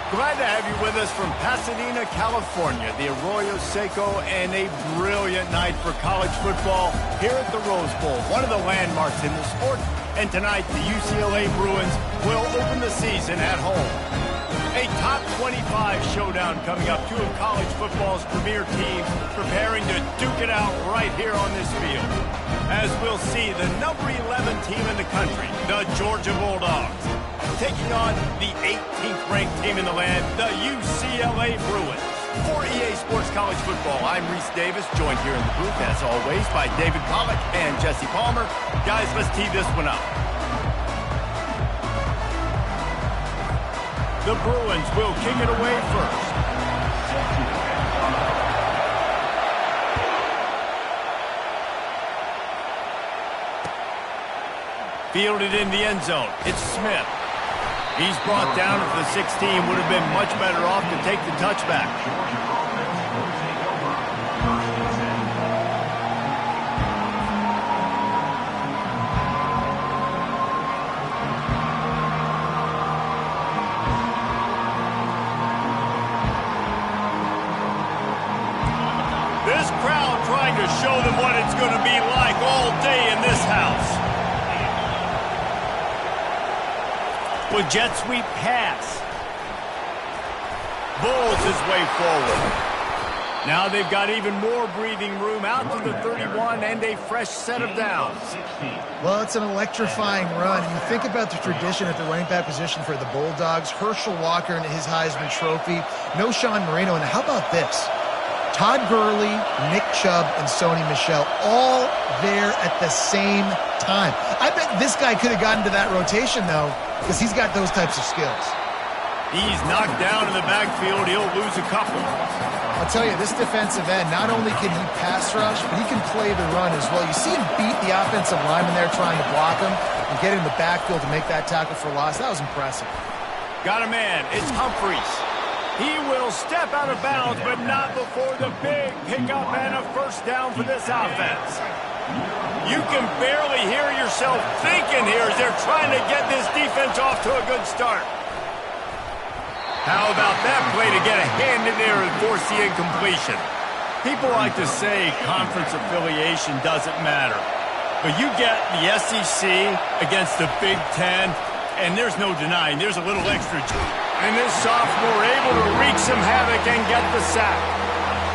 Glad to have you with us from Pasadena, California, the Arroyo Seco, and a brilliant night for college football here at the Rose Bowl, one of the landmarks in the sport. And tonight, the UCLA Bruins will open the season at home. A top 25 showdown coming up. Two of college football's premier teams preparing to duke it out right here on this field. As we'll see, the number 11 team in the country, the Georgia Bulldogs, taking on the 18th ranked team in the land, the UCLA Bruins. For EA Sports College Football, I'm Reese Davis, joined here in the booth, as always, by David Pollack and Jesse Palmer. Guys, let's tee this one up. The Bruins will kick it away first. Fielded in the end zone. It's Smith. He's brought down at the 16. Would have been much better off to take the touchback. This crowd trying to show them what it's going to be like all day in this house. With jet sweep pass. Bulls his way forward. Now they've got even more breathing room out to the 31 and a fresh set of downs. Well, it's an electrifying run. You think about the tradition at the running back position for the Bulldogs. Herschel Walker and his Heisman Trophy. No Sean Marino. And how about this? Todd Gurley, Nick Chubb, and Sony Michel all there at the same time. I bet this guy could have gotten to that rotation, though, because he's got those types of skills. He's knocked down in the backfield. He'll lose a couple. I'll tell you, this defensive end, not only can he pass rush, but he can play the run as well. You see him beat the offensive lineman there trying to block him and get in the backfield to make that tackle for loss. That was impressive. Got a man. It's Humphreys. He will step out of bounds, but not before the big pickup and a first down for this offense. You can barely hear yourself thinking here as they're trying to get this defense off to a good start. How about that play to get a hand in there and force the incompletion? People like to say conference affiliation doesn't matter. But you get the SEC against the Big Ten, and there's no denying there's a little extra. And this sophomore able to wreak some havoc and get the sack.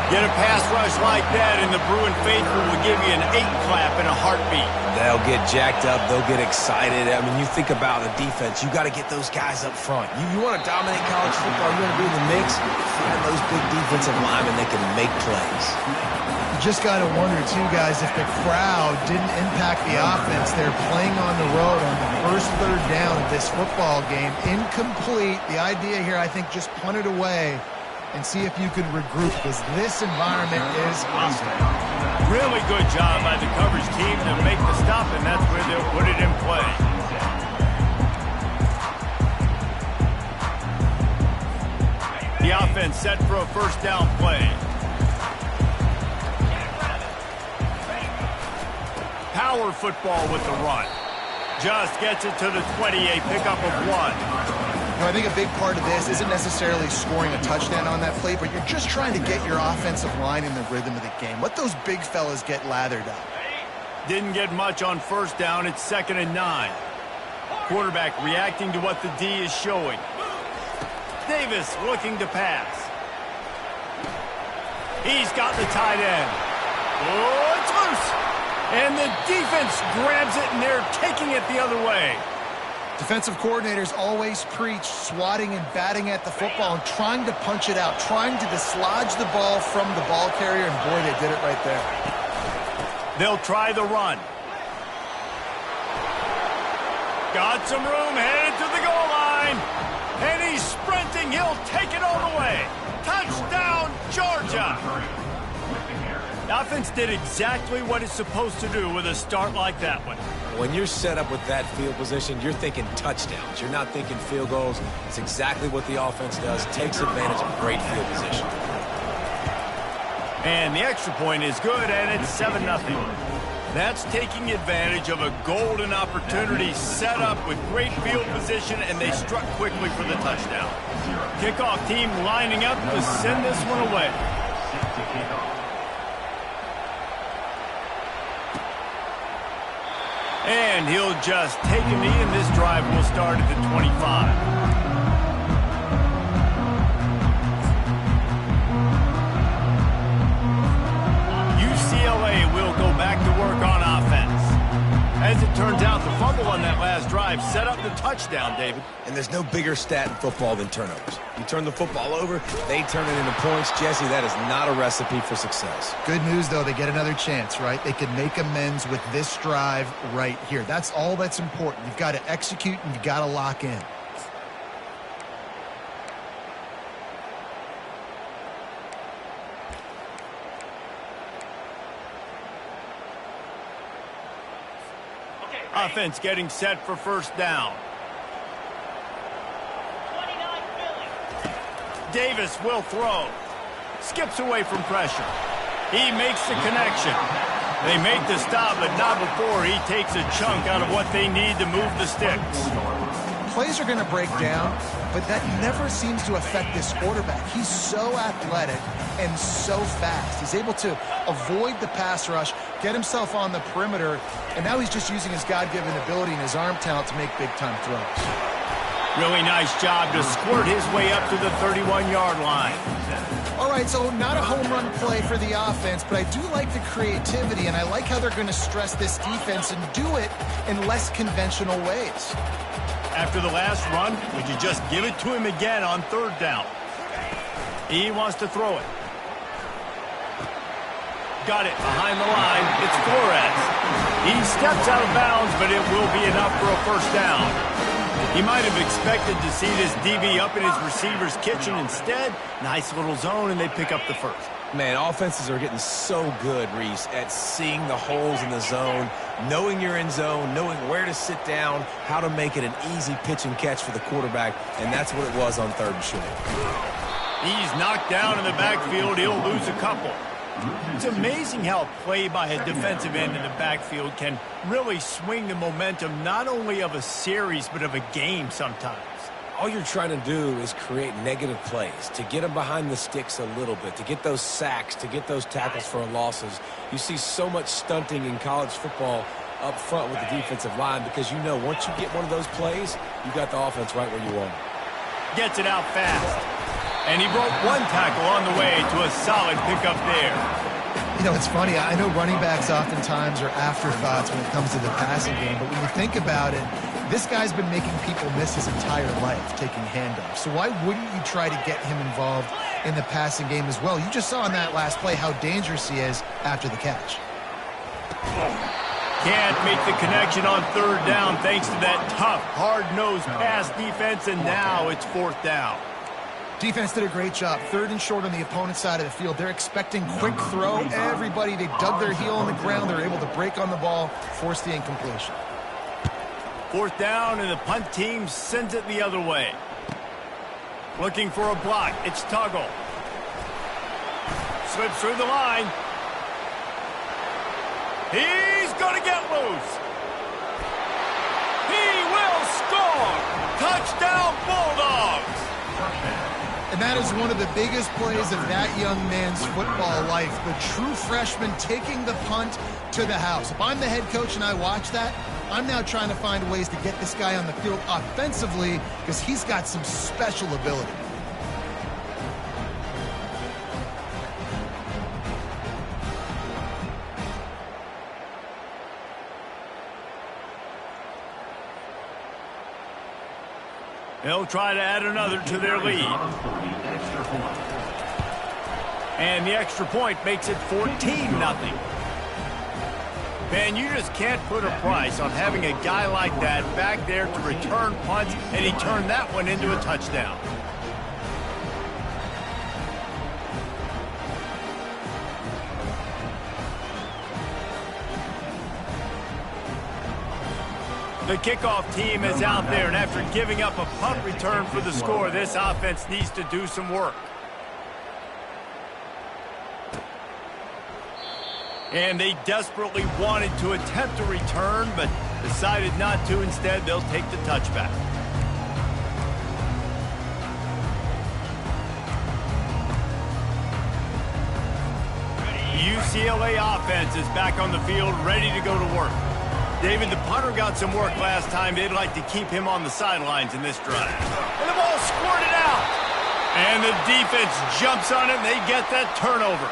Get a pass rush like that, and the Bruin faithful will give you an 8-clap in a heartbeat. They'll get jacked up. They'll get excited. I mean, you think about the defense. You got to get those guys up front. You want to dominate college football. You want to be in the mix. Find those big defensive linemen that can make plays. You just got to wonder, too, guys, if the crowd didn't impact the offense. They're playing on the road on the first third down of this football game. Incomplete. The idea here, I think, just punt it away and see if you can regroup, because this environment is hostile. Really good job by the coverage team to make the stop, and that's where they'll put it in play. The offense set for a first down play. Power football with the run. Just gets it to the 20, a pickup of 1. I think a big part of this isn't necessarily scoring a touchdown on that play, but you're just trying to get your offensive line in the rhythm of the game. Let those big fellas get lathered up. Didn't get much on first down. It's 2nd and 9. Quarterback reacting to what the D is showing. Davis looking to pass. He's got the tight end. Oh, it's loose. And the defense grabs it, and they're taking it the other way. Defensive coordinators always preach swatting and batting at the football and trying to punch it out, trying to dislodge the ball from the ball carrier, and boy, they did it right there. They'll try the run. Got some room, headed to the goal line. And he's sprinting. He'll take it all the way. Touchdown, Georgia. The offense did exactly what it's supposed to do with a start like that one. When you're set up with that field position, you're thinking touchdowns. You're not thinking field goals. It's exactly what the offense does. Takes advantage of great field position. And the extra point is good, and it's 7-0. That's taking advantage of a golden opportunity set up with great field position, and they struck quickly for the touchdown. Kickoff team lining up to send this one away. And he'll just take a knee, and this drive will start at the 25. UCLA will go back to work on offense. As it turns out, the fumble on that last drive set up the touchdown, David. And there's no bigger stat in football than turnovers. You turn the football over, they turn it into points. Jesse, that is not a recipe for success. Good news, though, they get another chance, right? They can make amends with this drive right here. That's all that's important. You've got to execute, and you've got to lock in. Offense getting set for first down. Davis will throw. Skips away from pressure. He makes the connection. They make the stop, but not before he takes a chunk out of what they need to move the sticks. Plays are going to break down, but that never seems to affect this quarterback. He's so athletic and so fast. He's able to avoid the pass rush, get himself on the perimeter, and now he's just using his God-given ability and his arm talent to make big-time throws. Really nice job to squirt his way up to the 31-yard line. All right, so not a home run play for the offense, but I do like the creativity, and I like how they're going to stress this defense and do it in less conventional ways. After the last run, would you just give it to him again on third down? He wants to throw it. Got it behind the line. It's Flores. He steps out of bounds, but it will be enough for a first down. He might have expected to see this DB up in his receiver's kitchen. Instead, nice little zone, and they pick up the first. Man, offenses are getting so good, Reese, at seeing the holes in the zone, knowing you're in zone, knowing where to sit down, how to make it an easy pitch and catch for the quarterback, and that's what it was on third and short. He's knocked down in the backfield. He'll lose a couple. It's amazing how a play by a defensive end in the backfield can really swing the momentum not only of a series but of a game sometimes. All you're trying to do is create negative plays, to get them behind the sticks a little bit, to get those sacks, to get those tackles for losses. You see so much stunting in college football up front with the defensive line because you know once you get one of those plays, you got the offense right where you want it. Gets it out fast. And he broke one tackle on the way to a solid pickup there. You know, it's funny. I know running backs oftentimes are afterthoughts when it comes to the passing game, but when you think about it, this guy's been making people miss his entire life taking handoffs. So why wouldn't you try to get him involved in the passing game as well? You just saw in that last play how dangerous he is after the catch. Can't make the connection on third down thanks to that tough, hard-nosed pass defense, and now it's fourth down. Defense did a great job. Third and short on the opponent's side of the field. They're expecting quick throw. Everybody, they dug their heel on the ground. They're able to break on the ball, force the incompletion. Fourth down, and the punt team sends it the other way. Looking for a block. It's Tuggle. Slips through the line. He's going to get loose. He will score. Touchdown, Bulldogs. And that is one of the biggest plays of that young man's football life. The true freshman taking the punt to the house. If I'm the head coach and I watch that, I'm now trying to find ways to get this guy on the field offensively because he's got some special ability. They'll try to add another to their lead. And the extra point makes it 14-0. Man, you just can't put a price on having a guy like that back there to return punts, and he turned that one into a touchdown. The kickoff team is out there, and after giving up a punt return for the score, this offense needs to do some work. And they desperately wanted to attempt a return, but decided not to. Instead, they'll take the touchback. UCLA offense is back on the field, ready to go to work. David, the punter got some work last time. They'd like to keep him on the sidelines in this drive. And the ball squirted out. And the defense jumps on it, and they get that turnover.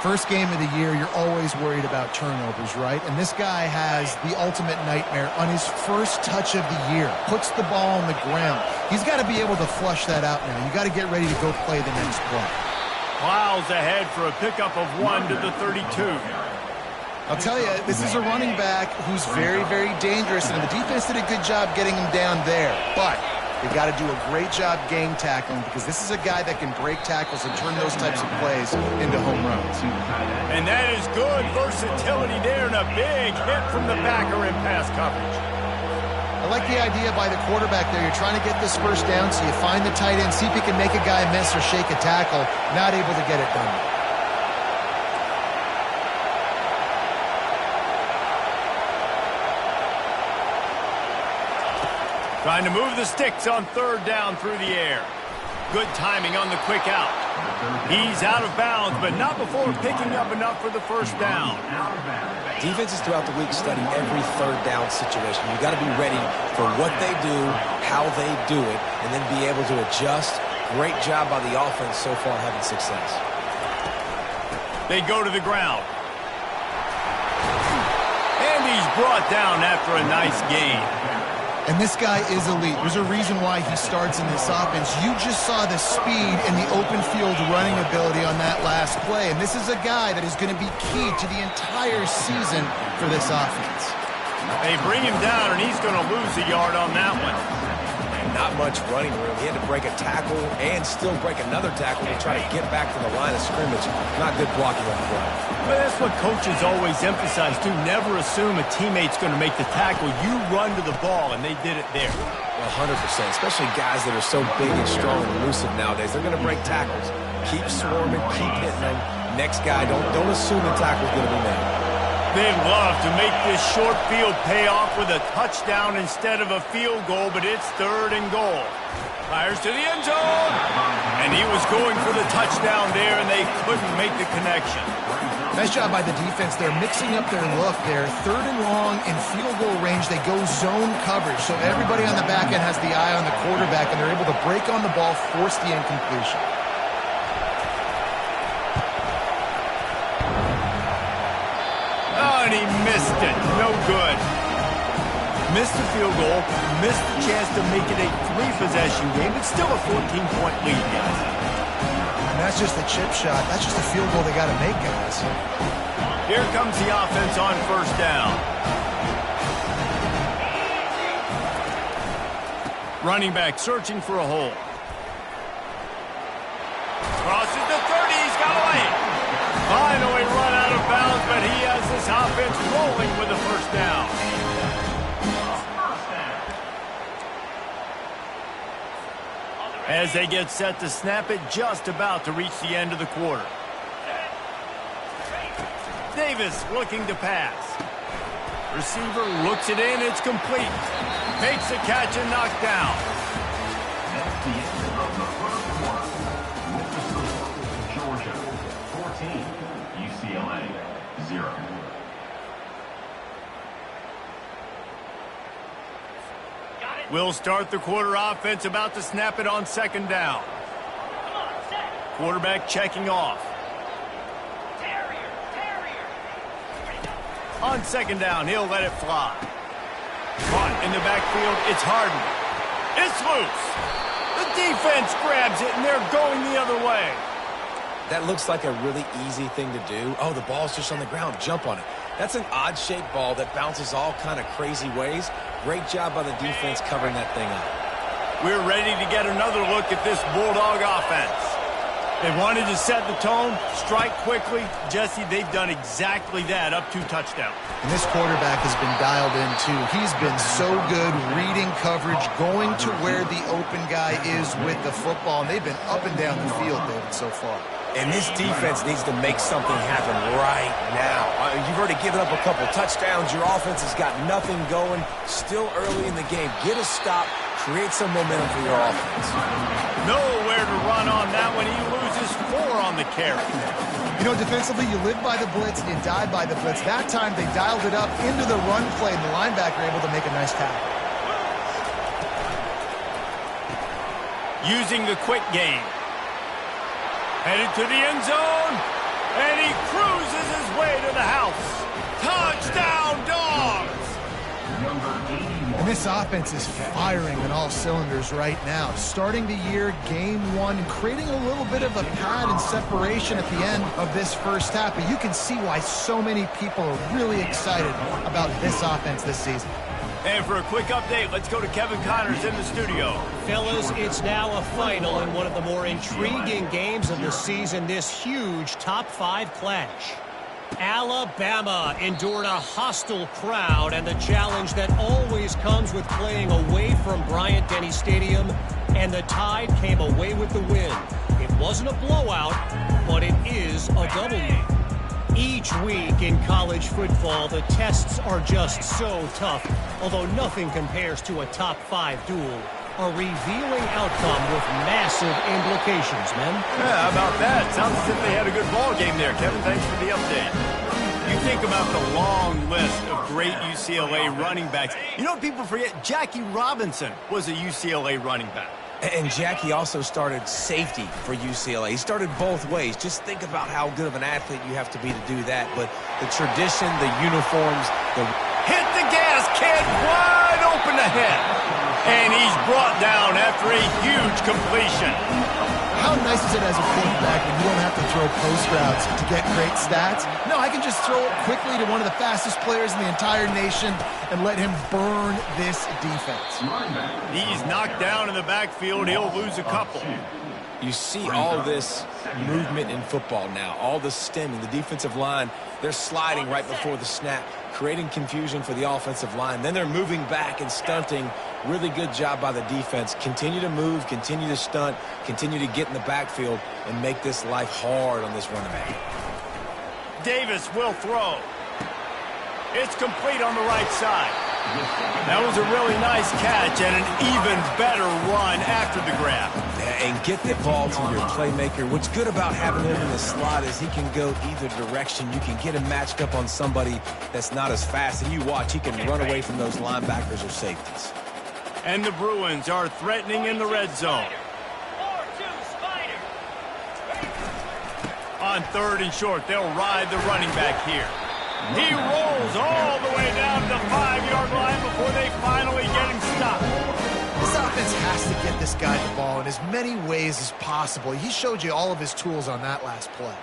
First game of the year, you're always worried about turnovers, right? And this guy has the ultimate nightmare on his first touch of the year. Puts the ball on the ground. He's got to be able to flush that out now. You got to get ready to go play the next play. Plows ahead for a pickup of 1 to the 32. I'll tell you, this is a running back who's very, very dangerous, and the defense did a good job getting him down there. But they got to do a great job gang tackling, because this is a guy that can break tackles and turn those types of plays into home runs. And that is good versatility there, and a big hit from the backer in pass coverage. I like the idea by the quarterback there. You're trying to get this first down, so you find the tight end, see if he can make a guy miss or shake a tackle. Not able to get it done. Trying to move the sticks on third down through the air. Good timing on the quick out. He's out of bounds, but not before picking up enough for the first down. Defenses throughout the week study every third down situation. You got to be ready for what they do, how they do it, and then be able to adjust. Great job by the offense so far having success. They go to the ground. And he's brought down after a nice gain. And this guy is elite. There's a reason why he starts in this offense. You just saw the speed and the open field running ability on that last play. And this is a guy that is going to be key to the entire season for this offense. They bring him down, and he's going to lose a yard on that one. Not much running room. He had to break a tackle and still break another tackle to try to get back to the line of scrimmage. Not good blocking on the ground. But that's what coaches always emphasize, too. Never assume a teammate's going to make the tackle. You run to the ball, and they did it there. 100%, especially guys that are so big and strong and elusive nowadays. They're going to break tackles. Keep swarming, keep hitting them. Next guy, don't assume the tackle's going to be made. They'd love to make this short field pay off with a touchdown instead of a field goal, but it's third and goal. Fires to the end zone. And he was going for the touchdown there, and they couldn't make the connection. Nice job by the defense. They're mixing up their look there. Third and long in field goal range. They go zone coverage. So everybody on the back end has the eye on the quarterback, and they're able to break on the ball, force the incompletion. Oh, and he missed it. No good. Missed the field goal, missed the chance to make it a 3-possession game, but still a 14-point lead, guys. And that's just a chip shot. That's just a field goal they got to make, guys. Here comes the offense on first down. Running back searching for a hole. Crosses the 30. He's got away. Finally run out of bounds, but he has this offense rolling with the first down. As they get set to snap it, just about to reach the end of the quarter. Davis looking to pass. Receiver looks it in, it's complete. Makes the catch and knocked down. That's the end of the first quarter. Georgia 14, UCLA 0. We'll start the quarter. Offense about to snap it on second down. Quarterback checking off. On second down, he'll let it fly. Caught in the backfield, it's Harden. It's loose. The defense grabs it, and they're going the other way. That looks like a really easy thing to do. Oh, the ball's just on the ground. Jump on it. That's an odd-shaped ball that bounces all kind of crazy ways. Great job by the defense covering that thing up. We're ready to get another look at this Bulldog offense. They wanted to set the tone, strike quickly. Jesse, they've done exactly that, up 2 touchdowns. And this quarterback has been dialed in, too. He's been so good reading coverage, going to where the open guy is with the football, and they've been up and down the field, David, so far. And this defense needs to make something happen right now. You've already given up a couple touchdowns. Your offense has got nothing going. Still early in the game. Get a stop. Create some momentum for your offense. Nowhere to run on that one. He loses 4 on the carry. You know, defensively, you live by the blitz and you die by the blitz. That time, they dialed it up into the run play, and the linebacker able to make a nice tackle. Using the quick game. Headed to the end zone, and he cruises his way to the house. Touchdown, Dogs! And this offense is firing on all cylinders right now. Starting the year, game 1, and creating a little bit of a pad and separation at the end of this first half. But you can see why so many people are really excited about this offense this season. And for a quick update, let's go to Kevin Connors in the studio. Fellas, it's now a final in one of the more intriguing games of the season, this huge top 5 clash. Alabama endured a hostile crowd and the challenge that always comes with playing away from Bryant-Denny Stadium, and the Tide came away with the win. It wasn't a blowout, but it is a W. Each week in college football, the tests are just so tough, although nothing compares to a top 5 duel. A revealing outcome with massive implications, men. Yeah, how about that? Sounds as if they had a good ball game there. Kevin, thanks for the update. You think about the long list of great UCLA running backs. You know what people forget? Jackie Robinson was a UCLA running back. And Jackie also started safety for UCLA. He started both ways. Just think about how good of an athlete you have to be to do that. But the tradition, the uniforms, the... Hit the gas, kid! Wide open ahead. And he's brought down after a huge completion. How nice is it as a quarterback when you don't have to throw post routes to get great stats? No, I can just throw it quickly to one of the fastest players in the entire nation and let him burn this defense. He's knocked down in the backfield. He'll lose a couple. You see all this movement in football now, all the stemming, the defensive line, they're sliding right before the snap, creating confusion for the offensive line. Then they're moving back and stunting. Really good job by the defense. Continue to move, continue to stunt, continue to get in the backfield and make this life hard on this running back. Davis will throw. It's complete on the right side. That was a really nice catch and an even better run after the grab. Yeah, and get the ball to your playmaker. What's good about having him in the slot is he can go either direction. You can get him matched up on somebody that's not as fast. And you watch, he can run away from those linebackers or safeties. And the Bruins are threatening in the red zone. On 3rd and short, they'll ride the running back here. He rolls all the way down to the 5-yard line before they finally get him stopped. This offense has to get this guy the ball in as many ways as possible. He showed you all of his tools on that last play.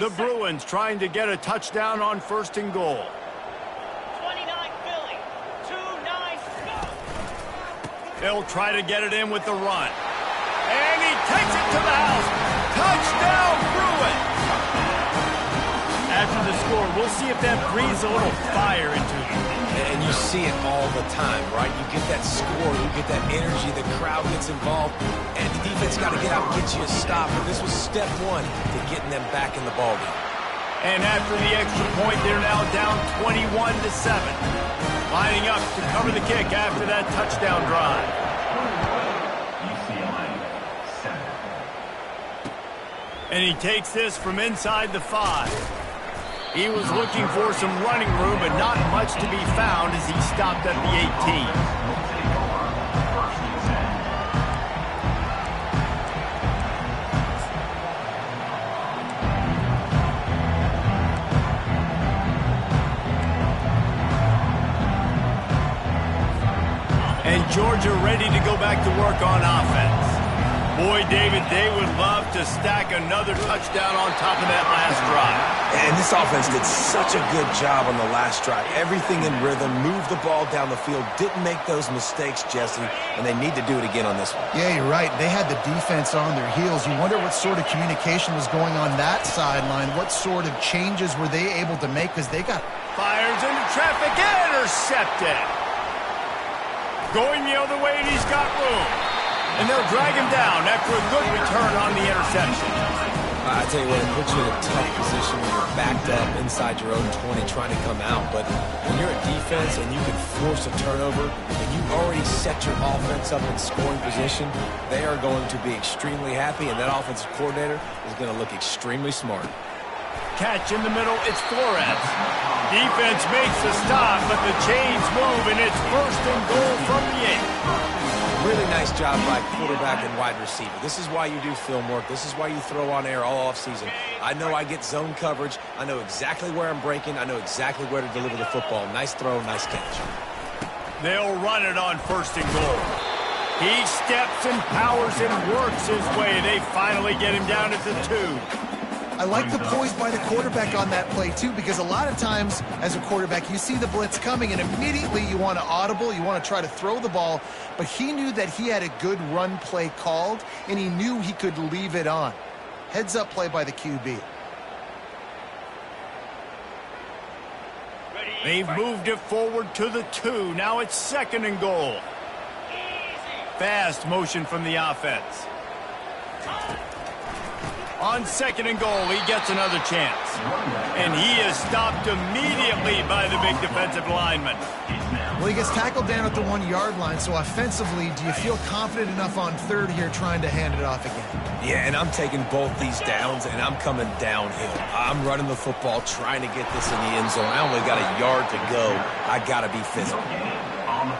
The Bruins trying to get a touchdown on 1st and goal. 29 Philly, 2-9, go! They'll try to get it in with the run. And he takes it to the house. Touchdown, Bruins! After the score, we'll see if that breathes a little fire into them. And you see it all the time, right? You get that score, you get that energy, the crowd gets involved, and the defense got to get out and get you a stop. And this was step 1 to getting them back in the ballgame. And after the extra point, they're now down 21-7. Lining up to cover the kick after that touchdown drive. And he takes this from inside the 5. He was looking for some running room, but not much to be found as he stopped at the 18. And Georgia ready to go back to work on offense. Boy, David, they would love to stack another touchdown on top of that last drive. And this offense did such a good job on the last drive. Everything in rhythm, moved the ball down the field, didn't make those mistakes, Jesse, and they need to do it again on this one. Yeah, you're right. They had the defense on their heels. You wonder what sort of communication was going on that sideline. What sort of changes were they able to make, because they got... Fires into traffic, intercepted. Going the other way, and he's got room. And they'll drag him down after a good return on the interception. I tell you what, it puts you in a tough position when you're backed up inside your own 20 trying to come out. But when you're a defense and you can force a turnover and you already set your offense up in scoring position, they are going to be extremely happy, and that offensive coordinator is going to look extremely smart. Catch in the middle, it's Flores. Defense makes the stop, but the chains move, and it's 1st and goal from the 8. Really nice job by quarterback and wide receiver. This is why you do film work. This is why you throw on air all offseason. I know I get zone coverage. I know exactly where I'm breaking. I know exactly where to deliver the football. Nice throw, nice catch. They'll run it on 1st and goal. He steps and powers and works his way. They finally get him down at the 2. I like the poise by the quarterback on that play, too, because a lot of times as a quarterback, you see the blitz coming, and immediately you want to audible, you want to try to throw the ball, but he knew that he had a good run play called, and he knew he could leave it on. Heads-up play by the QB. They've moved it forward to the 2. Now it's 2nd and goal. Fast motion from the offense. On 2nd and goal, he gets another chance. And he is stopped immediately by the big defensive lineman. Well, he gets tackled down at the 1-yard line, so offensively, do you feel confident enough on 3rd here trying to hand it off again? Yeah, and I'm taking both these downs, and I'm coming downhill. I'm running the football, trying to get this in the end zone. I only got a yard to go. I got to be physical.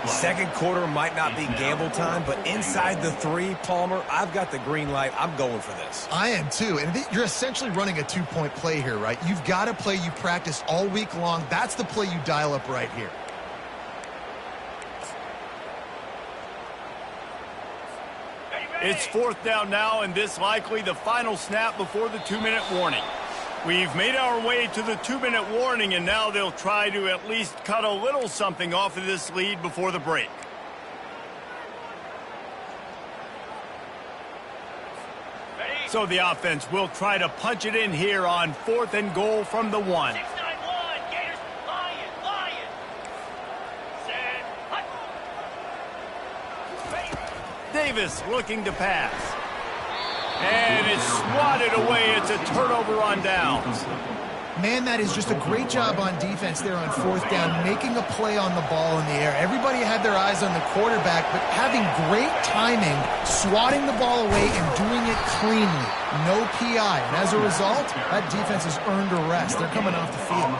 2nd quarter might not be gamble time, but inside the 3, Palmer, I've got the green light. I'm going for this. I am too, and you're essentially running a 2-point play here, right? You've got a play you practice all week long. That's the play you dial up right here. It's 4th down now, and this likely the final snap before the 2-minute warning. We've made our way to the 2-minute warning, and now they'll try to at least cut a little something off of this lead before the break. So the offense will try to punch it in here on 4th and goal from the 1. 6-9-1, Gators, Lion. Set, hut. Davis looking to pass. And it's swatted away. It's a turnover on downs. Man, that is just a great job on defense there on 4th down, making a play on the ball in the air. Everybody had their eyes on the quarterback, but having great timing, swatting the ball away and doing it cleanly. No PI. And as a result, that defense has earned a rest. They're coming off the field.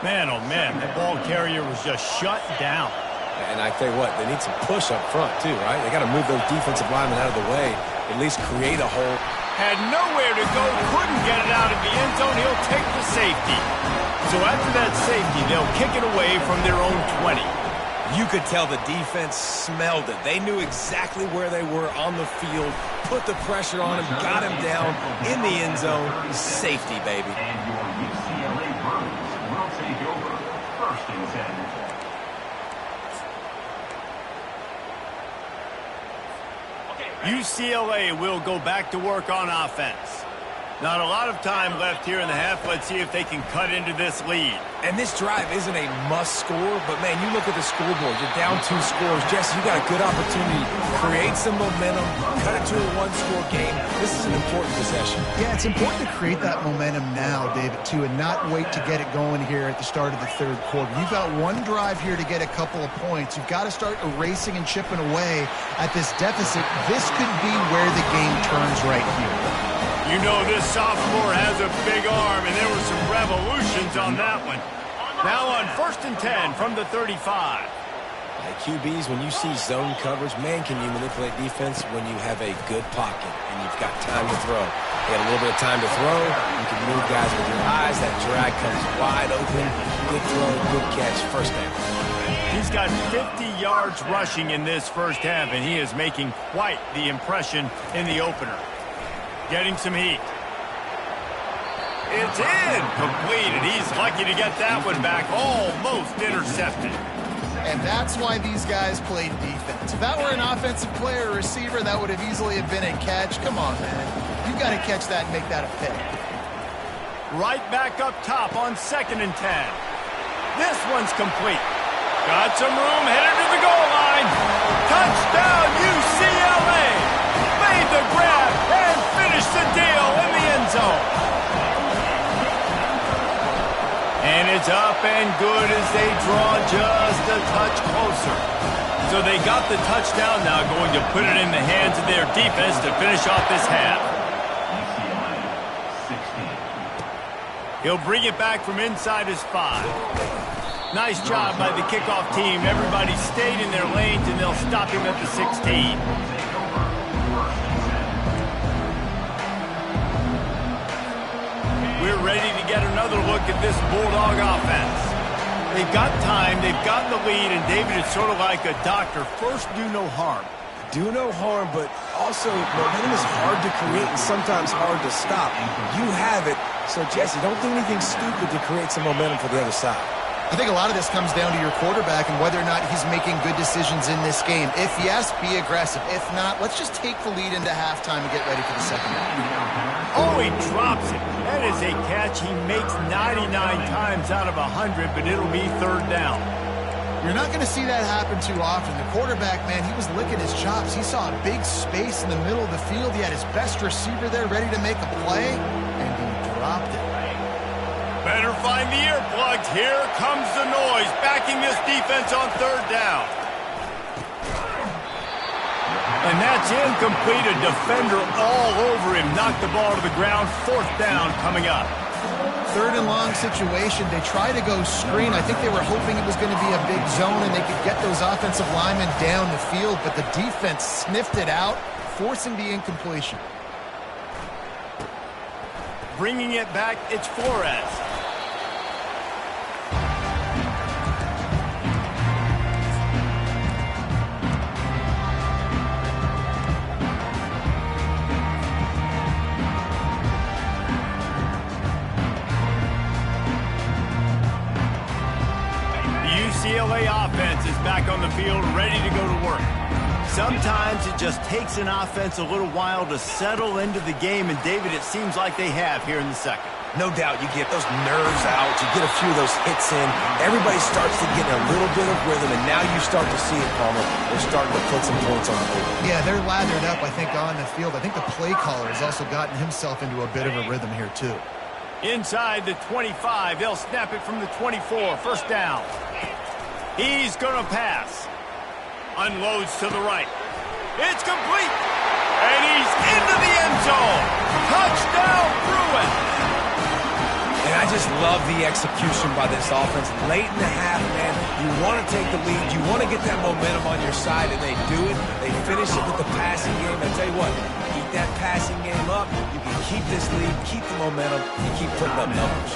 Man, oh man, the ball carrier was just shut down. And I tell you what, they need some push up front too, right? They got to move those defensive linemen out of the way, at least create a hole. Had nowhere to go, couldn't get it out of the end zone. He'll take the safety. So after that safety, they'll kick it away from their own 20. You could tell the defense smelled it. They knew exactly where they were on the field, put the pressure on him, got him down in the end zone. Safety, baby. And your UCLA Bruins will take over 1st and 10. UCLA will go back to work on offense. Not a lot of time left here in the half. Let's see if they can cut into this lead. And this drive isn't a must score, but man, you look at the scoreboard, you're down 2 scores. Jesse, you got a good opportunity to create some momentum, cut it to a 1-score game. This is an important possession. Yeah, it's important to create that momentum now, David, too, and not wait to get it going here at the start of the 3rd quarter. You've got one drive here to get a couple of points. You've got to start erasing and chipping away at this deficit. This could be where the game turns right here. You know this sophomore has a big arm, and there were some revolutions on that one. Now on 1st and 10 from the 35. QBs, when you see zone coverage, man, can you manipulate defense when you have a good pocket and you've got time to throw. You got a little bit of time to throw. You can move guys with your eyes. That drag comes wide open. Good throw, good catch, 1st down. He's got 50 yards rushing in this 1st half, and he is making quite the impression in the opener. Getting some heat. It's in. Completed. He's lucky to get that one back. Almost intercepted. And that's why these guys played defense. If that were an offensive player or receiver, that would have easily have been a catch. Come on, man. You've got to catch that and make that a pick. Right back up top on 2nd and 10. This one's complete. Got some room, headed to the goal line. Touchdown, UCLA! Made the grab and finished the deal in the end zone. And it's up and good as they draw just a touch closer. So they got the touchdown, now going to put it in the hands of their defense to finish off this half. He'll bring it back from inside his 5. Nice job by the kickoff team. Everybody stayed in their lanes, and they'll stop him at the 16. We're ready to get another look at this Bulldog offense. They've got time, they've got the lead, and David is sort of like a doctor. First, do no harm. Do no harm, but also momentum is hard to create and sometimes hard to stop. You have it, so Jesse, don't do anything stupid to create some momentum for the other side. I think a lot of this comes down to your quarterback and whether or not he's making good decisions in this game. If yes, be aggressive. If not, let's just take the lead into halftime and get ready for the second half. Oh, he drops it. That is a catch he makes 99 times out of 100, but it'll be third down. You're not going to see that happen too often. The quarterback, man, he was licking his chops. He saw a big space in the middle of the field. He had his best receiver there ready to make a play, and he dropped it. Better find the earplugs. Here comes the noise, backing this defense on third down. And that's incomplete. A defender all over him. Knocked the ball to the ground. Fourth down coming up. Third and long situation. They try to go screen. I think they were hoping it was going to be a big zone and they could get those offensive linemen down the field, but the defense sniffed it out, forcing the incompletion. Bringing it back, it's Flores. UCLA offense is back on the field, ready to go to work. Sometimes it just takes an offense a little while to settle into the game, and David, it seems like they have here in the second. No doubt you get those nerves out, you get a few of those hits in, everybody starts to get a little bit of rhythm, and now you start to see it, Palmer. They're starting to put some points on the board. Yeah, they're lathered up, I think, on the field. I think the play caller has also gotten himself into a bit of a rhythm here, too. Inside the 25, they'll snap it from the 24, first down. He's going to pass. Unloads to the right. It's complete. And he's into the end zone. Touchdown, Bruins. And I just love the execution by this offense. Late in the half, man, you want to take the lead. You want to get that momentum on your side, and they do it. They finish it with the passing game. I tell you what, keep that passing game up. You can keep this lead, keep the momentum, and keep putting up numbers.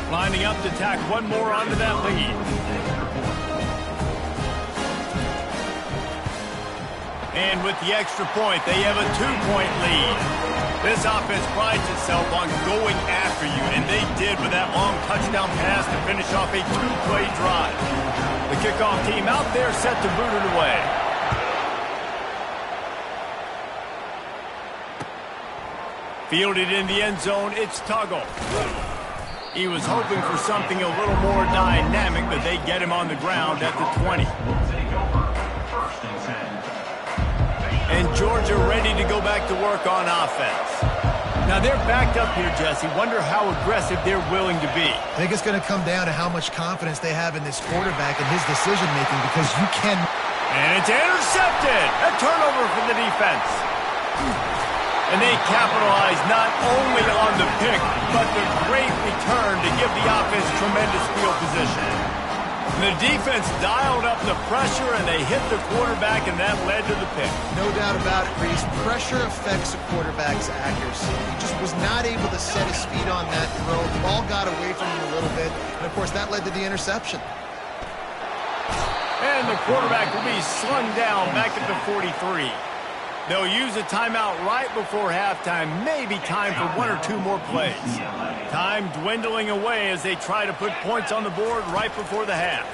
Lining up to tack one more onto that lead. And with the extra point, they have a 2-point lead. This offense prides itself on going after you, and they did with that long touchdown pass to finish off a 2-play drive. The kickoff team out there set to boot it away. Fielded in the end zone, it's Tuggle. He was hoping for something a little more dynamic, but they get him on the ground at the 20. And Georgia ready to go back to work on offense. Now they're backed up here, Jesse. Wonder how aggressive they're willing to be. I think it's going to come down to how much confidence they have in this quarterback and his decision-making, because you can... And it's intercepted! A turnover for the defense. And they capitalize not only on the pick, but the great return to give the offense tremendous field position. And the defense dialed up the pressure, and they hit the quarterback, and that led to the pick. No doubt about it, Reese. Pressure affects a quarterback's accuracy. He just was not able to set his feet on that throw. The ball got away from him a little bit, and, of course, that led to the interception. And the quarterback will be slung down back at the 43. They'll use a timeout right before halftime. Maybe time for one or two more plays. Time dwindling away as they try to put points on the board right before the half.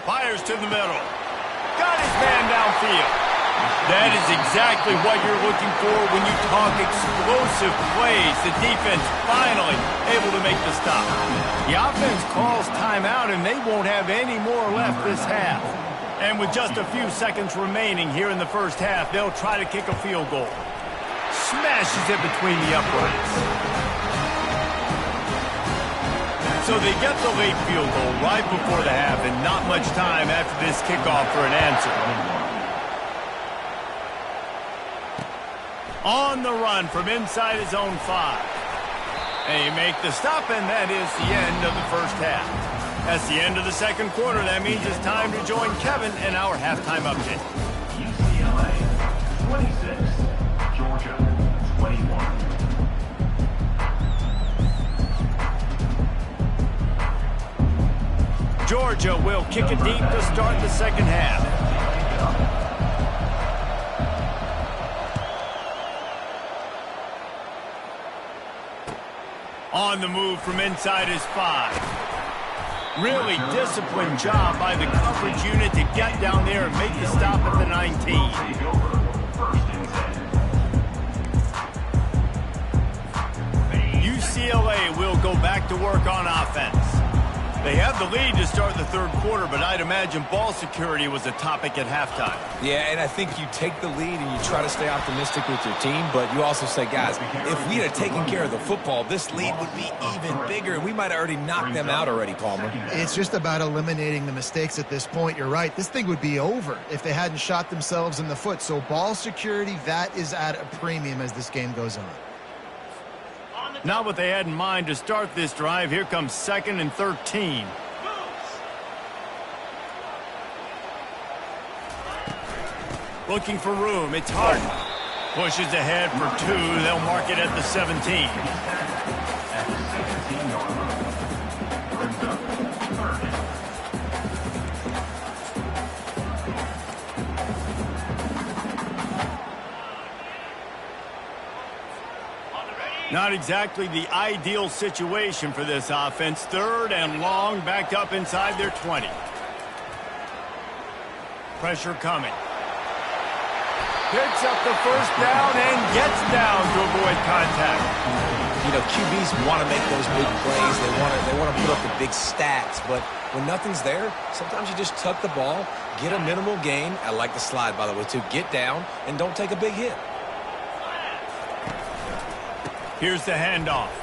Fires to the middle. Got his man downfield. That is exactly what you're looking for when you talk explosive plays. The defense finally able to make the stop. The offense calls timeout, and they won't have any more left this half. And with just a few seconds remaining here in the first half, they'll try to kick a field goal. Smashes it between the uprights. So they get the late field goal right before the half, and not much time after this kickoff for an answer. On the run from inside his own 5. They make the stop, and that is the end of the first half. That's the end of the second quarter. That means it's time to join Kevin in our halftime update. UCLA 26, Georgia 21. Georgia will kick it deep to start the second half. On the move from inside his 5. Really disciplined job by the coverage unit to get down there and make the stop at the 19. UCLA will go back to work on offense. They have the lead to start the third quarter, but I'd imagine ball security was a topic at halftime. Yeah, and I think you take the lead and you try to stay optimistic with your team, but you also say, guys, if we had taken care of the football, this lead would be even bigger, and we might have already knocked them out already, Palmer. It's just about eliminating the mistakes at this point. You're right. This thing would be over if they hadn't shot themselves in the foot. So ball security, that is at a premium as this game goes on. Not what they had in mind to start this drive. Here comes 2nd and 13. Looking for room. It's Harden. Pushes ahead for 2. They'll mark it at the 17. Not exactly the ideal situation for this offense. 3rd and long, backed up inside their 20. Pressure coming. Picks up the first down and gets down to avoid contact. You know, QBs want to make those big plays. They want to put up the big stats, but when nothing's there, sometimes you just tuck the ball, get a minimal gain. I like the slide, by the way, too. Get down and don't take a big hit. Here's the handoff.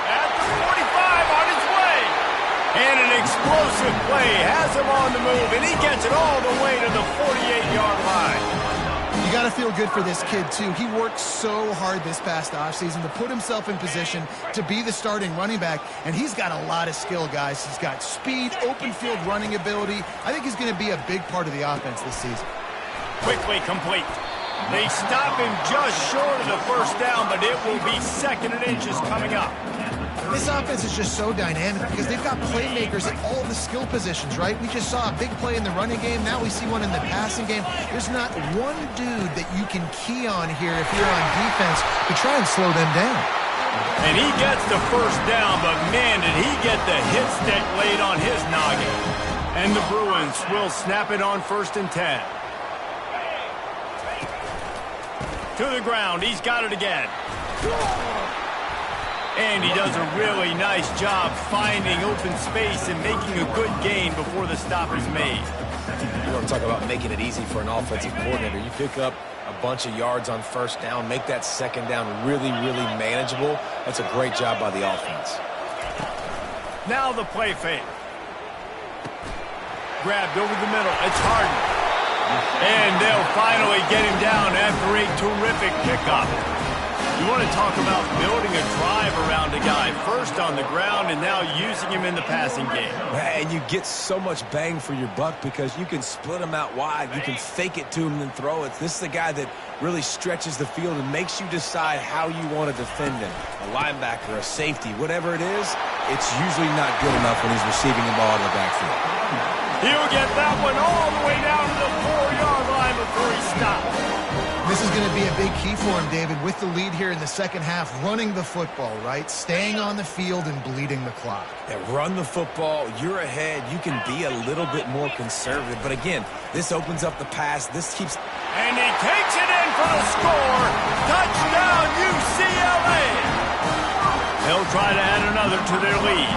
At the 45, on his way. And an explosive play has him on the move, and he gets it all the way to the 48-yard line. You got to feel good for this kid, too. He worked so hard this past offseason to put himself in position to be the starting running back, and he's got a lot of skill, guys. He's got speed, open field running ability. I think he's going to be a big part of the offense this season. Quickly complete. They stop him just short of the first down, but it will be 2nd and inches coming up. This offense is just so dynamic because they've got playmakers at all the skill positions, right? We just saw a big play in the running game. Now we see one in the passing game. There's not one dude that you can key on here if you're on defense to try and slow them down. And he gets the first down, but man, did he get the hit stick laid on his noggin. And the Bruins will snap it on 1st and 10. To the ground. He's got it again. And he does a really nice job finding open space and making a good gain before the stop is made. You want to talk about making it easy for an offensive coordinator. You pick up a bunch of yards on first down, make that second down really, really manageable. That's a great job by the offense. Now the play fake. Grabbed over the middle. It's Harden. And they'll finally get him down after a terrific pickup. You want to talk about building a drive around a guy. First on the ground and now using him in the passing game. And you get so much bang for your buck because you can split him out wide. You can fake it to him and then throw it. This is a guy that really stretches the field and makes you decide how you want to defend him. A linebacker, a safety, whatever it is, it's usually not good enough when he's receiving the ball in the backfield. He'll get that one all the way down to the 4-yard line before he stops. This is going to be a big key for him, David, with the lead here in the second half, running the football, right? Staying on the field and bleeding the clock. Yeah, run the football. You're ahead. You can be a little bit more conservative. But again, this opens up the pass. This keeps... And he takes it in for the score. Touchdown, UCLA. They'll try to add another to their lead.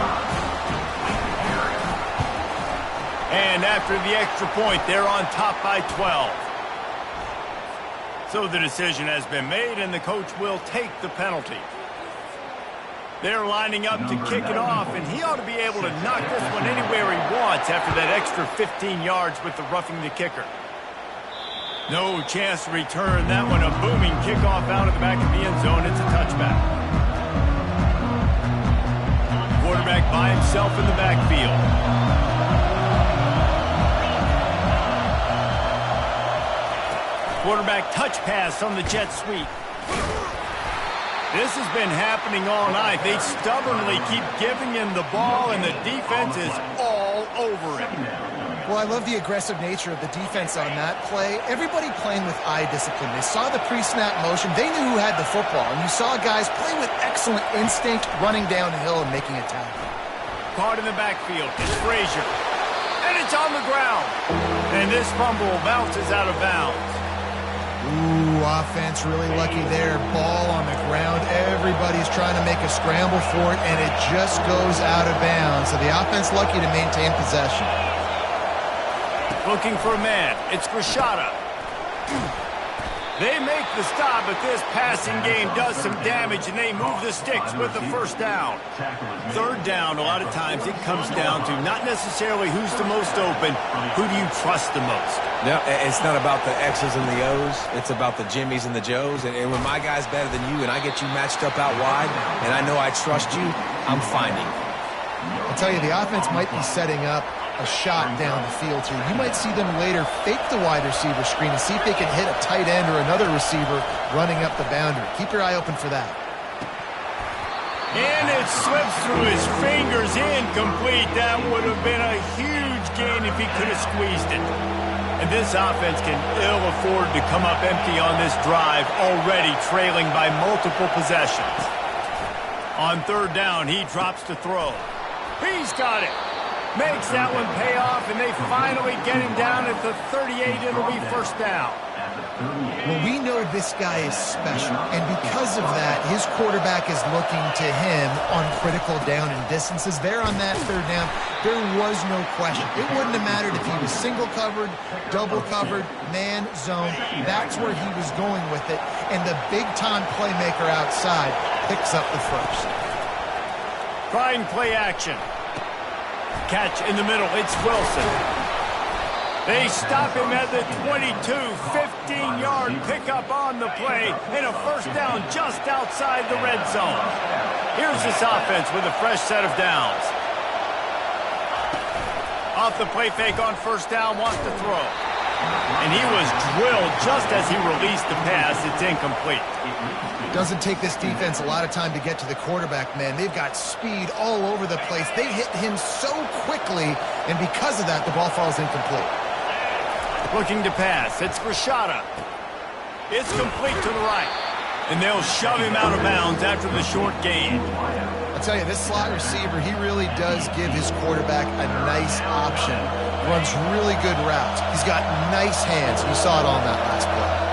And after the extra point, they're on top by 12. So the decision has been made, and the coach will take the penalty. They're lining up to kick it off, and he ought to be able to knock this one anywhere he wants after that extra 15 yards with the roughing the kicker. No chance to return that one. A booming kickoff out of the back of the end zone. It's a touchback. Quarterback by himself in the backfield. Quarterback touch pass on the jet sweep. This has been happening all night. They stubbornly keep giving him the ball, and the defense is all over it. Well, I love the aggressive nature of the defense on that play. Everybody playing with eye discipline. They saw the pre-snap motion. They knew who had the football. And you saw guys play with excellent instinct, running downhill and making a tackle. Caught in the backfield. It's Frazier. And it's on the ground. And this fumble bounces out of bounds. Ooh, offense really lucky there. Ball on the ground. Everybody's trying to make a scramble for it, and it just goes out of bounds. So the offense lucky to maintain possession. Looking for a man. It's Grishada. They make the stop, but this passing game does some damage, and they move the sticks with the first down. Third down, a lot of times it comes down to not necessarily who's the most open, who do you trust the most? No, it's not about the X's and the O's. It's about the Jimmys and the Joes. And when my guy's better than you and I get you matched up out wide and I know I trust you, I'm finding. I'll tell you, the offense might be setting up a shot down the field here. You might see them later fake the wide receiver screen and see if they can hit a tight end or another receiver running up the boundary. Keep your eye open for that. And it slips through his fingers, incomplete. That would have been a huge gain if he could have squeezed it. And this offense can ill afford to come up empty on this drive, already trailing by multiple possessions. On third down, he drops to throw. He's got it. Makes that one pay off, and they finally get him down at the 38. It'll be first down. Well, we know this guy is special, and because of that, his quarterback is looking to him on critical down and distances. There on that third down, there was no question. It wouldn't have mattered if he was single covered, double covered, man, zone. That's where he was going with it, and the big-time playmaker outside picks up the first. Try and play action. Catch in the middle. It's Wilson. They stop him at the 22, 15-yard pickup on the play, and a first down just outside the red zone. Here's this offense with a fresh set of downs. Off the play fake on first down, wants to throw. And he was drilled just as he released the pass. It's incomplete. Doesn't take this defense a lot of time to get to the quarterback, man. They've got speed all over the place. They hit him so quickly, and because of that, the ball falls incomplete. Looking to pass. It's Grishada. It's complete to the right. And they'll shove him out of bounds after the short gain. I'll tell you, this slot receiver, he really does give his quarterback a nice option. Runs really good routes. He's got nice hands. You saw it on that last play.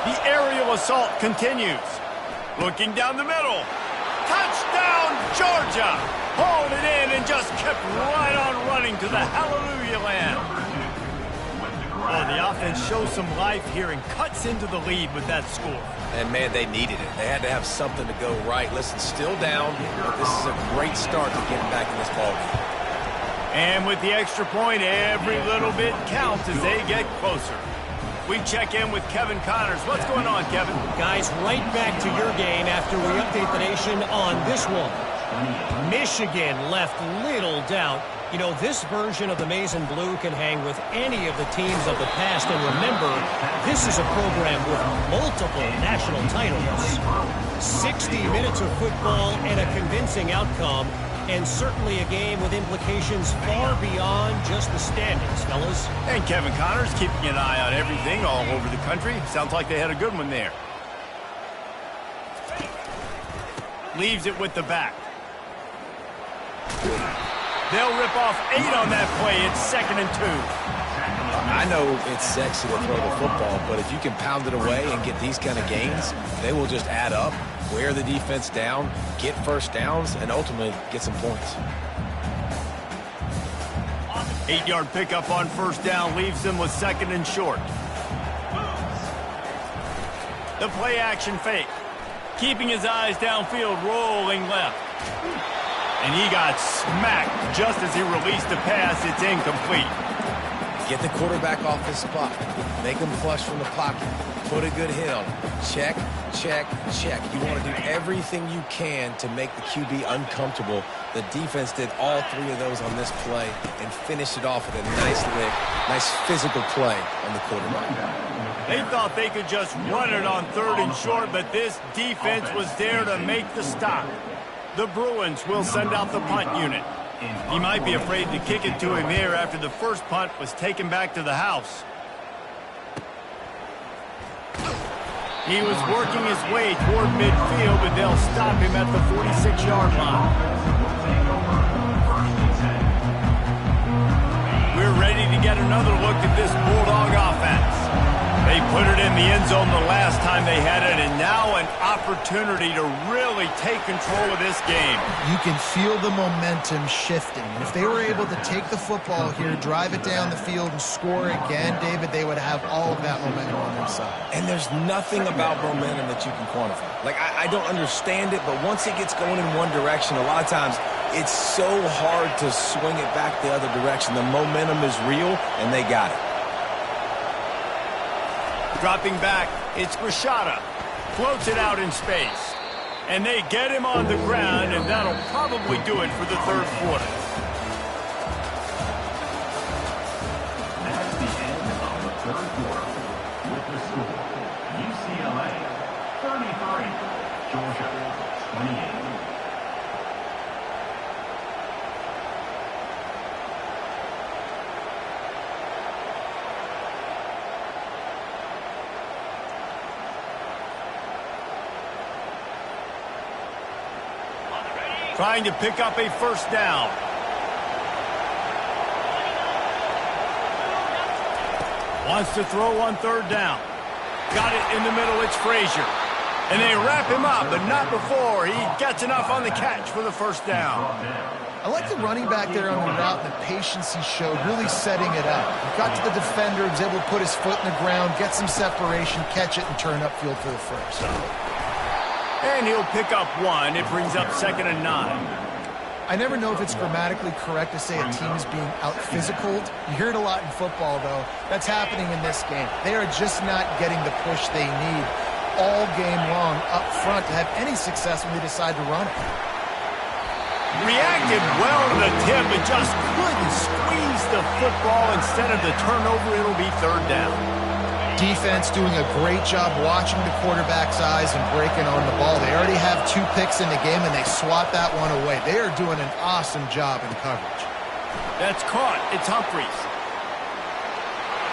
The aerial assault continues. Looking down the middle. Touchdown, Georgia! Hauled it in and just kept right on running to the hallelujah land. Oh, the offense shows some life here and cuts into the lead with that score. And, man, they needed it. They had to have something to go right. Listen, still down, but this is a great start to getting back in this ballgame. And with the extra point, every little bit counts as they get closer. We check in with Kevin Connors. What's going on, Kevin? Guys, right back to your game after we update the nation on this one. Michigan left little doubt. You know, this version of the Maize and Blue can hang with any of the teams of the past. And remember, this is a program with multiple national titles. 60 minutes of football and a convincing outcome. And certainly a game with implications far beyond just the standings, fellas. And Kevin Connors keeping an eye on everything all over the country. Sounds like they had a good one there. Leaves it with the back. They'll rip off 8 on that play. It's 2nd and 2. I know it's sexy to throw the football, but if you can pound it away and get these kind of gains, they will just add up. wear the defense down, get first downs, and ultimately get some points. 8-yard pickup on first down leaves them with 2nd and short. The play action fake. Keeping his eyes downfield, rolling left. And he got smacked just as he released the pass. It's incomplete. Get the quarterback off his spot. Make him flush from the pocket. Put a good hit on him. Check, check, check. You want to do everything you can to make the QB uncomfortable. The defense did all 3 of those on this play and finished it off with a nice lick, nice physical play on the quarterback. They thought they could just run it on 3rd and short, but this defense was there to make the stop. The Bruins will send out the punt unit. He might be afraid to kick it to him here after the first punt was taken back to the house. He was working his way toward midfield, but they'll stop him at the 46-yard line. We're ready to get another look at this Bulldog offense. They put it in the end zone the last time they had it, and now an opportunity to really take control of this game. You can feel the momentum shifting. And if they were able to take the football here, drive it down the field, and score again, David, they would have all of that momentum on their side. And there's nothing about momentum that you can quantify. Like, I don't understand it, but once it gets going in one direction, a lot of times it's so hard to swing it back the other direction. The momentum is real, and they got it. Dropping back, it's Rashada. Floats it out in space. And they get him on the ground, and that'll probably do it for the 3rd quarter. That's the end of the 3rd quarter. With the score, UCLA 33, Georgia 28. Trying to pick up a first down. Wants to throw on 3rd down. Got it in the middle, it's Frazier. And they wrap him up, but not before he gets enough on the catch for the first down. I like the running back there on the route and the patience he showed, really setting it up. He got to the defender, was able to put his foot in the ground, get some separation, catch it, and turn upfield for the first. And he'll pick up 1. It brings up 2nd and 9. I never know if it's grammatically correct to say a team is being out-physicaled. You hear it a lot in football, though. That's happening in this game. They are just not getting the push they need all game long up front to have any success when they decide to run it. Reacted well to the tip, but just couldn't squeeze the football. Instead of the turnover, it'll be 3rd down. Defense doing a great job watching the quarterback's eyes and breaking on the ball. They already have 2 picks in the game, and they swat that one away. They are doing an awesome job in coverage. That's caught. It's Humphries.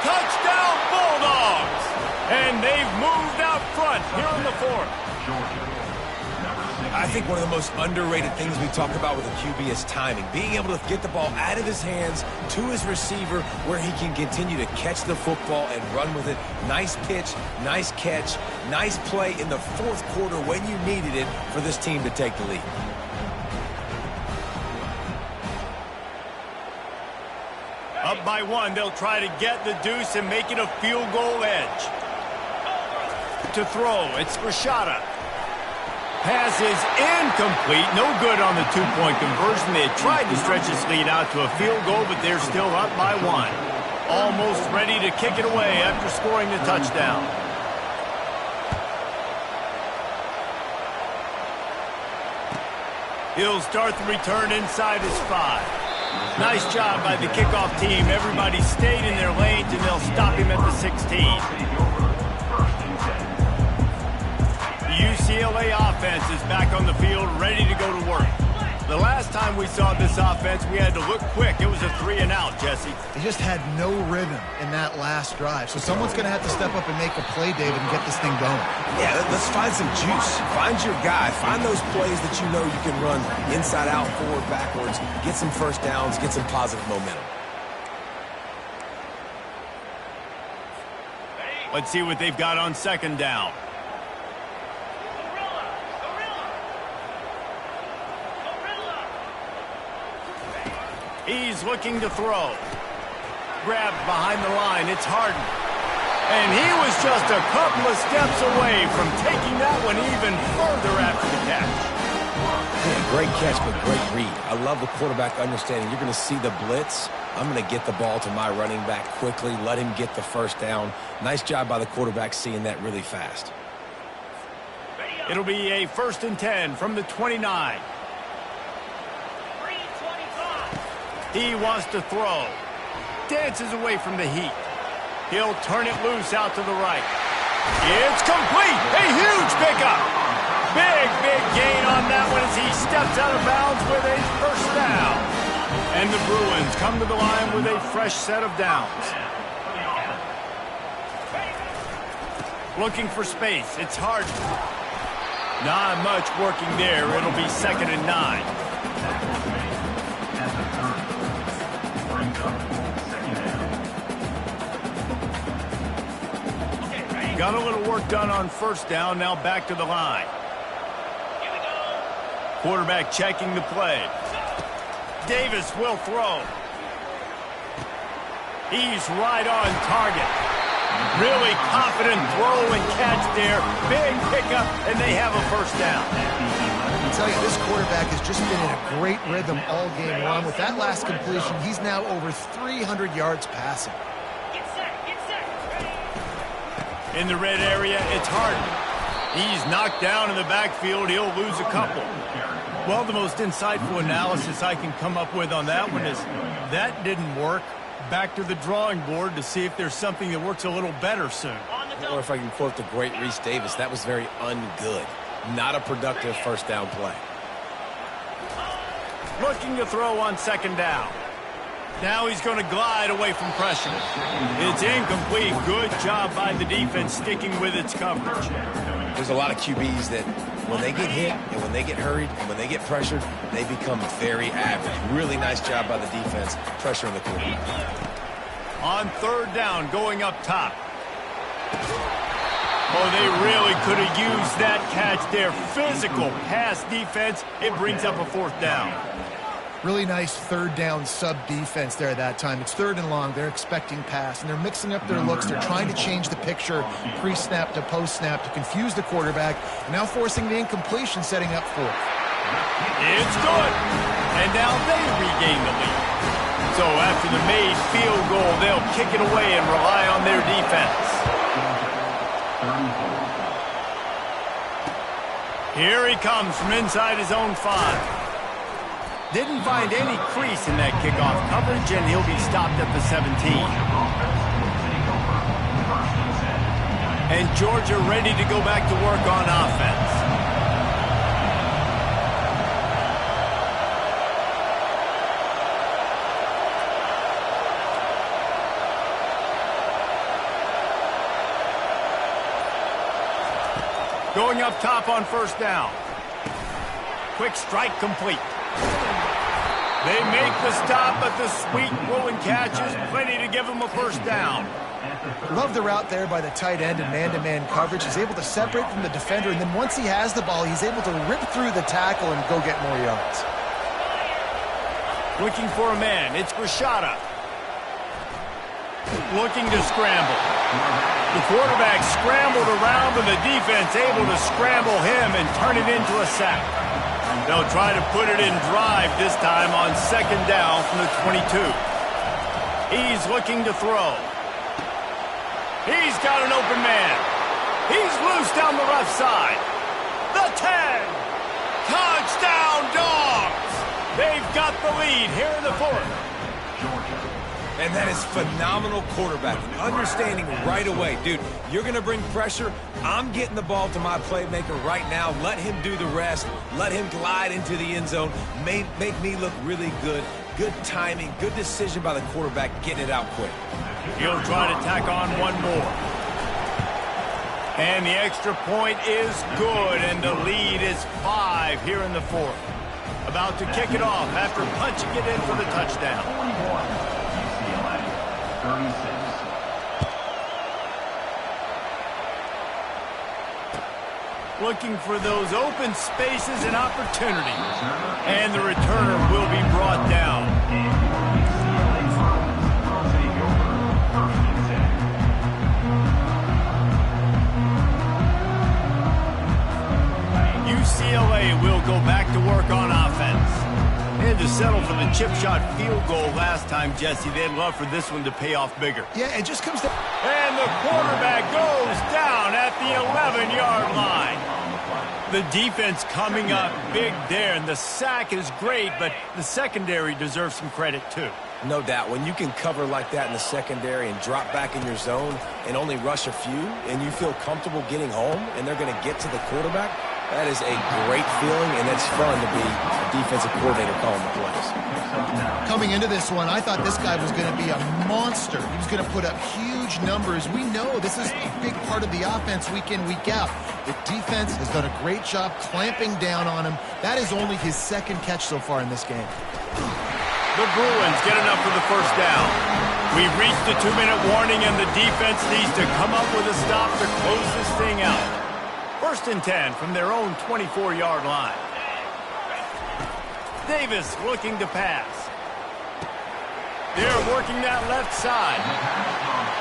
Touchdown, Bulldogs! And they've moved out front here in the 4th. I think one of the most underrated things we talk about with a QB is timing. Being able to get the ball out of his hands to his receiver where he can continue to catch the football and run with it. Nice pitch, nice catch, nice play in the 4th quarter when you needed it for this team to take the lead. Up by 1, they'll try to get the deuce and make it a field goal edge. To throw, it's Rashada. Pass is incomplete. No good on the 2-point conversion. They had tried to stretch this lead out to a field goal, but they're still up by 1. Almost ready to kick it away after scoring the touchdown. He'll start the return inside his 5. Nice job by the kickoff team. Everybody stayed in their lanes, and they'll stop him at the 16. UCLA offense is back on the field, ready to go to work. The last time we saw this offense, we had to look quick. It was a 3-and-out, Jesse. They just had no rhythm in that last drive. So someone's going to have to step up and make a play, David, and get this thing going. Yeah, let's find some juice. Find your guy. Find those plays that you know you can run inside out, forward, backwards. Get some first downs. Get some positive momentum. Let's see what they've got on 2nd down. He's looking to throw. Grabbed behind the line. It's Harden. And he was just a couple of steps away from taking that one even further after the catch. Yeah, great catch, but great read. I love the quarterback understanding. You're going to see the blitz. I'm going to get the ball to my running back quickly, let him get the first down. Nice job by the quarterback seeing that really fast. It'll be a 1st and 10 from the 29. 3:25. He wants to throw. Dances away from the heat. He'll turn it loose out to the right. It's complete. A huge pickup. Big gain on that one as he steps out of bounds with a first down. And the Bruins come to the line with a fresh set of downs. Looking for space. It's Harden. Not much working there. It'll be 2nd and 9. Got a little work done on first down. Now back to the line. Here we go. Quarterback checking the play. Davis will throw. He's right on target. Really confident throw and catch there. Big pickup, and they have a first down. I tell you, this quarterback has just been in a great rhythm all game long. With that last completion, he's now over 300 yards passing. Get set. Get set. Ready. In the red area, it's Harden. He's knocked down in the backfield. He'll lose a couple. Well, the most insightful analysis I can come up with on that one is that didn't work. Back to the drawing board to see if there's something that works a little better soon. On the Or double. if I can quote the great Reese Davis, that was very ungood. Not a productive first down play. Looking to throw on 2nd down. Now he's going to glide away from pressure. It's incomplete. Good job by the defense sticking with its coverage. There's a lot of QBs that when they get hit and when they get hurried and when they get pressured, they become very average. Really nice job by the defense pressuring the quarterback. On 3rd down, going up top. Oh, they really could have used that catch there. Physical pass defense. It brings up a 4th down. Really nice 3rd down sub defense there that time. It's 3rd and long. They're expecting pass, and they're mixing up their looks. They're trying to change the picture pre-snap to post-snap to confuse the quarterback, and now forcing the incompletion, setting up 4th. It's good. And now they regain the lead. So after the made field goal, they'll kick it away and rely on their defense. Here he comes from inside his own 5. Didn't find any crease in that kickoff coverage, and he'll be stopped at the 17. And Georgia ready to go back to work on offense. Going up top on 1st down. Quick strike complete. They make the stop, but the sweet rolling catch is plenty to give them a 1st down. Love the route there by the tight end in man-to-man coverage. He's able to separate from the defender, and then once he has the ball, he's able to rip through the tackle and go get more yards. Looking for a man. It's Rashada. Looking to scramble. The quarterback scrambled around, but the defense able to scramble him and turn it into a sack. They'll try to put it in drive this time on 2nd down from the 22. He's looking to throw. He's got an open man. He's loose down the left side. The 10. Touchdown, Dogs. They've got the lead here in the 4th. And that is phenomenal quarterbacking. Understanding right away, dude, you're going to bring pressure. I'm getting the ball to my playmaker right now. Let him do the rest. Let him glide into the end zone. Make me look really good. Good timing, good decision by the quarterback, getting it out quick. He'll try to tack on one more. And the extra point is good, and the lead is 5 here in the 4th. About to kick it off after punching it in for the touchdown. 36. Looking for those open spaces and opportunities. And the returner will be brought down. UCLA will go back to work on offense. And to settle for the chip shot field goal last time, Jesse, they'd love for this one to pay off bigger. Yeah, it just comes to... And the quarterback goes down at the 11-yard line. The defense coming up big there, and the sack is great, but the secondary deserves some credit too. No doubt. When you can cover like that in the secondary and drop back in your zone and only rush a few, and you feel comfortable getting home, and they're going to get to the quarterback, that is a great feeling, and it's fun to be a defensive coordinator calling the plays. Coming into this one, I thought this guy was going to be a monster. He was going to put up huge numbers. We know this is a big part of the offense week in, week out. The defense has done a great job clamping down on him. That is only his second catch so far in this game. The Bruins get enough for the first down. We've reached the 2-minute warning, and the defense needs to come up with a stop to close this thing out. 1st and 10 from their own 24-yard line. Davis looking to pass. They're working that left side.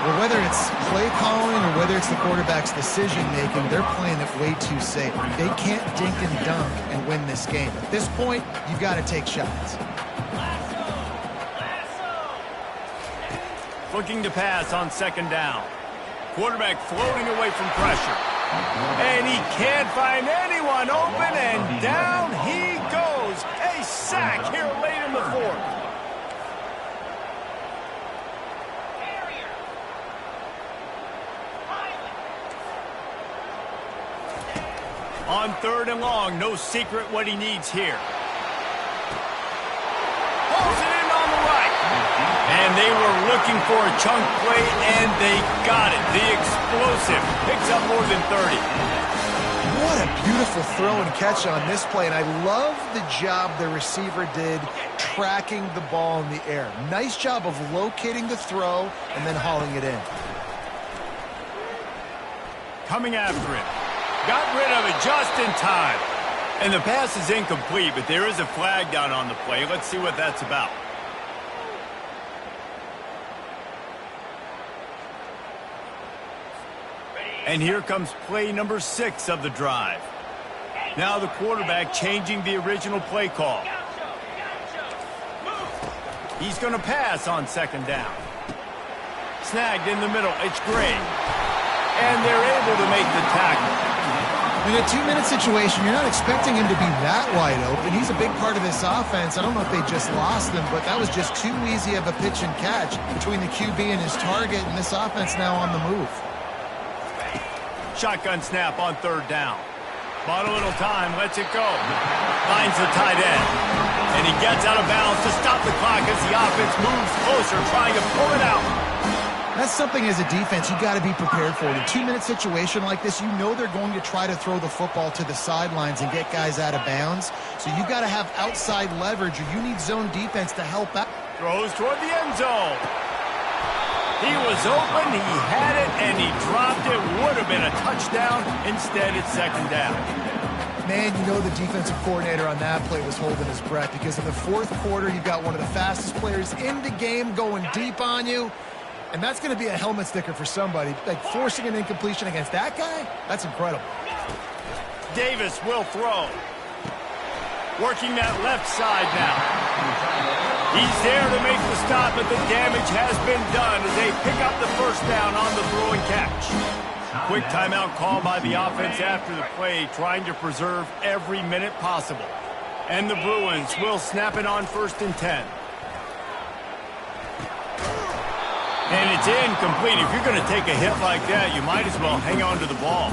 Well, whether it's play calling or whether it's the quarterback's decision-making, they're playing it way too safe. They can't dink and dunk and win this game. At this point, you've got to take shots. Looking to pass on 2nd down. Quarterback floating away from pressure. And he can't find anyone open, and down he goes. A sack here late in the 4th. On 3rd and long, no secret what he needs here. Pulls it in on the right. And they were looking for a chunk play, and they got it. The explosive picks up more than 30. What a beautiful throw and catch on this play, and I love the job the receiver did tracking the ball in the air. Nice job of locating the throw and then hauling it in. Coming after him. Got rid of it just in time. And the pass is incomplete, but there is a flag down on the play. Let's see what that's about. And here comes play number 6 of the drive. Now the quarterback changing the original play call. He's going to pass on 2nd down. Snagged in the middle. It's Gray. And they're able to make the tackle. In a 2-minute situation, you're not expecting him to be that wide open. He's a big part of this offense. I don't know if they just lost him, but that was just too easy of a pitch and catch between the QB and his target, and this offense now on the move. Shotgun snap on 3rd down. Bought a little time, lets it go. Finds the tight end. And he gets out of bounds to stop the clock as the offense moves closer, trying to pull it out. That's something as a defense you got to be prepared for. In a 2-minute situation like this, you know they're going to try to throw the football to the sidelines and get guys out of bounds. So you got to have outside leverage, or you need zone defense to help out. Throws toward the end zone. He was open, he had it, and he dropped it. Would have been a touchdown. Instead, it's 2nd down. Man, you know the defensive coordinator on that play was holding his breath, because in the 4th quarter, you've got one of the fastest players in the game going deep on you. And that's going to be a helmet sticker for somebody. Like, forcing an incompletion against that guy, that's incredible. Davis will throw. Working that left side now. He's there to make the stop, but the damage has been done as they pick up the 1st down on the throw and catch. Quick timeout call by the offense after the play, trying to preserve every minute possible. And the Bruins will snap it on 1st and 10. And it's incomplete. If you're going to take a hit like that, you might as well hang on to the ball.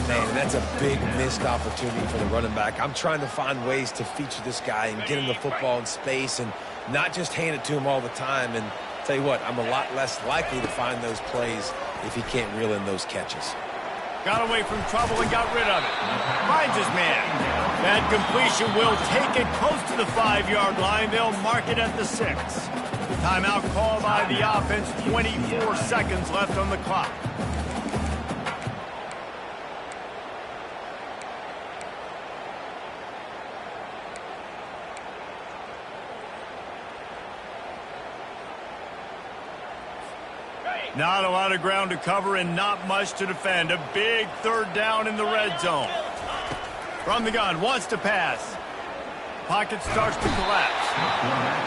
Man, that's a big missed opportunity for the running back. I'm trying to find ways to feature this guy and get him the football in space and not just hand it to him all the time. And tell you what, I'm a lot less likely to find those plays if he can't reel in those catches. Got away from trouble and got rid of it. Finds his man. That completion will take it close to the 5-yard line. They'll mark it at the 6. Timeout call by the offense. 24 seconds left on the clock. Not a lot of ground to cover and not much to defend. A big 3rd down in the red zone. From the gun, wants to pass. Pocket starts to collapse.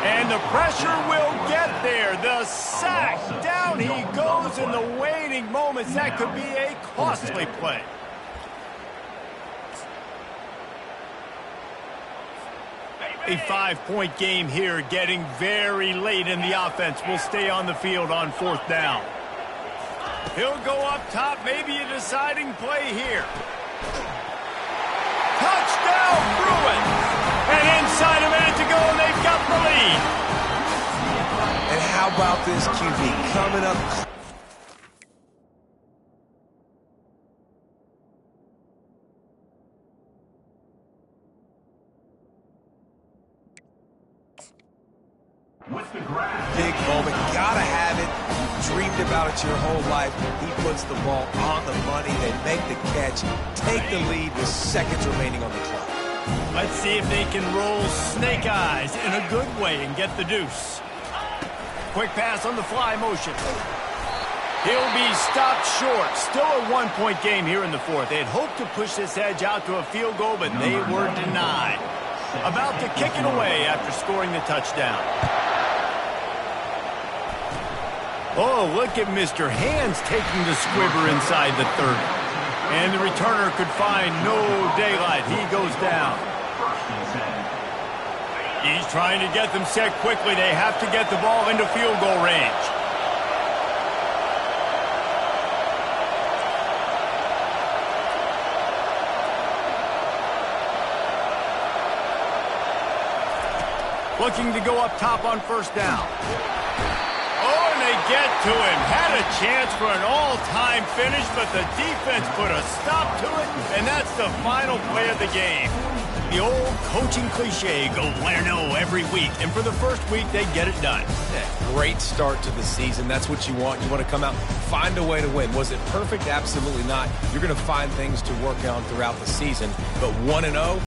And the pressure will get there. The sack. Down he goes in the waiting moments. That could be a costly play. A 5-point game here, getting very late in the offense. Will stay on the field on 4th down. He'll go up top, maybe a deciding play here. Touchdown, Bruins! And inside a minute to go, and they've got the lead. And how about this QB coming up? With the grab. Big moment, gotta have it. You've dreamed about it your whole life. He puts the ball on the money. They make the catch, take the lead with seconds remaining on the clock. Let's see if they can roll snake eyes in a good way and get the deuce. Quick pass on the fly motion. He'll be stopped short. Still a 1-point game here in the 4th. They had hoped to push this edge out to a field goal, but they were denied. About to kick it away after scoring the touchdown. Oh, look at Mr. Hands taking the squibber inside the 30. And the returner could find no daylight. He goes down. He's trying to get them set quickly. They have to get the ball into field goal range. Looking to go up top on 1st down. Oh, and they get to him. Had a chance for an all-time finish, but the defense put a stop to it, and that's the final play of the game. The old coaching cliche, go win or no every week, and for the first week, they get it done. Yeah, great start to the season. That's what you want. You want to come out, find a way to win. Was it perfect? Absolutely not. You're going to find things to work on throughout the season, but 1-0.